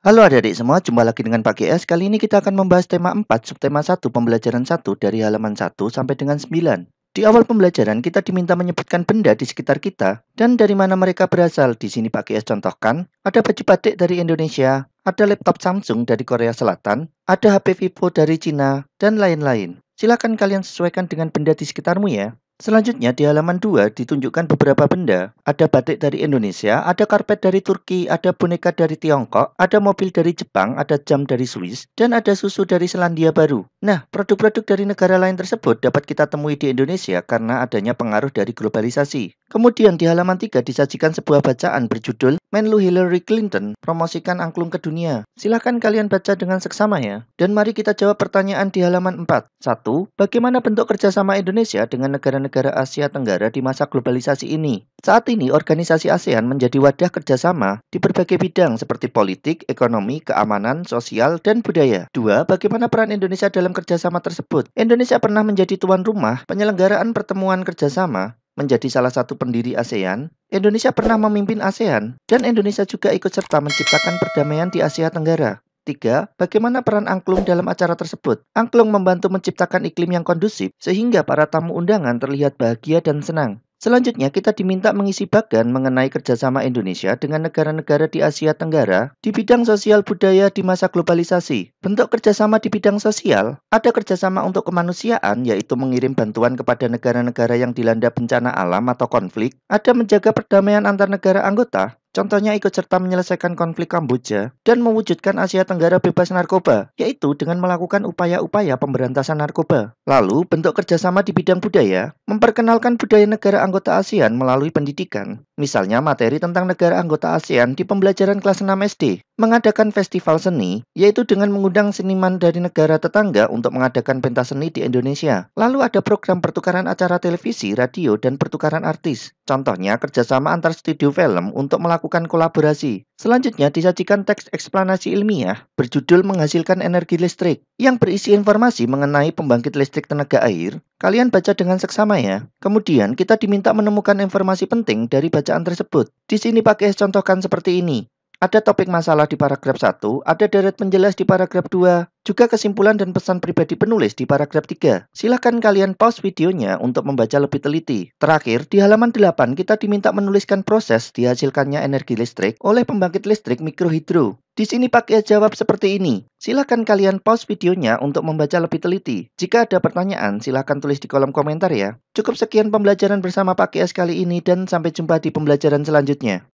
Halo adik-adik semua, jumpa lagi dengan Pak GS. Kali ini kita akan membahas tema 4, subtema 1, pembelajaran 1 dari halaman 1 sampai dengan 9. Di awal pembelajaran, kita diminta menyebutkan benda di sekitar kita dan dari mana mereka berasal. Di sini Pak GS contohkan, ada baju batik dari Indonesia, ada laptop Samsung dari Korea Selatan, ada HP Vivo dari Cina, dan lain-lain. Silakan kalian sesuaikan dengan benda di sekitarmu ya. Selanjutnya di halaman 2 ditunjukkan beberapa benda. Ada batik dari Indonesia, ada karpet dari Turki, ada boneka dari Tiongkok, ada mobil dari Jepang, ada jam dari Swiss, dan ada susu dari Selandia Baru. Nah, produk-produk dari negara lain tersebut dapat kita temui di Indonesia karena adanya pengaruh dari globalisasi. Kemudian di halaman 3 disajikan sebuah bacaan berjudul Menlu Hillary Clinton promosikan angklung ke dunia. Silahkan kalian baca dengan seksama ya. Dan mari kita jawab pertanyaan di halaman 4. 1. Bagaimana bentuk kerjasama Indonesia dengan negara-negara Asia Tenggara di masa globalisasi ini? Saat ini, organisasi ASEAN menjadi wadah kerjasama di berbagai bidang seperti politik, ekonomi, keamanan, sosial, dan budaya. 2. Bagaimana peran Indonesia dalam kerjasama tersebut? Indonesia pernah menjadi tuan rumah penyelenggaraan pertemuan kerjasama, menjadi salah satu pendiri ASEAN. Indonesia pernah memimpin ASEAN, dan Indonesia juga ikut serta menciptakan perdamaian di Asia Tenggara. 3. Bagaimana peran angklung dalam acara tersebut? Angklung membantu menciptakan iklim yang kondusif sehingga para tamu undangan terlihat bahagia dan senang. Selanjutnya, kita diminta mengisi bagan mengenai kerjasama Indonesia dengan negara-negara di Asia Tenggara di bidang sosial budaya di masa globalisasi. Bentuk kerjasama di bidang sosial, ada kerjasama untuk kemanusiaan, yaitu mengirim bantuan kepada negara-negara yang dilanda bencana alam atau konflik. Ada menjaga perdamaian antar negara anggota, contohnya ikut serta menyelesaikan konflik Kamboja dan mewujudkan Asia Tenggara bebas narkoba, yaitu dengan melakukan upaya-upaya pemberantasan narkoba. Lalu, bentuk kerjasama di bidang budaya, memperkenalkan budaya negara anggota ASEAN melalui pendidikan. Misalnya materi tentang negara anggota ASEAN di pembelajaran kelas 6 SD. Mengadakan festival seni, yaitu dengan mengundang seniman dari negara tetangga untuk mengadakan pentas seni di Indonesia. Lalu ada program pertukaran acara televisi, radio, dan pertukaran artis. Contohnya kerjasama antar studio film untuk melakukan kolaborasi. Selanjutnya disajikan teks eksplanasi ilmiah berjudul menghasilkan energi listrik yang berisi informasi mengenai pembangkit listrik tenaga air. Kalian baca dengan seksama ya. Kemudian kita diminta menemukan informasi penting dari bacaan tersebut. Di sini pakai contohkan seperti ini. Ada topik masalah di paragraf 1, ada deret penjelas di paragraf 2, juga kesimpulan dan pesan pribadi penulis di paragraf 3. Silahkan kalian pause videonya untuk membaca lebih teliti. Terakhir, di halaman 8 kita diminta menuliskan proses dihasilkannya energi listrik oleh pembangkit listrik mikrohidro. Di sini pakai jawab seperti ini. Silahkan kalian pause videonya untuk membaca lebih teliti. Jika ada pertanyaan, silahkan tulis di kolom komentar ya. Cukup sekian pembelajaran bersama Pak GS kali ini dan sampai jumpa di pembelajaran selanjutnya.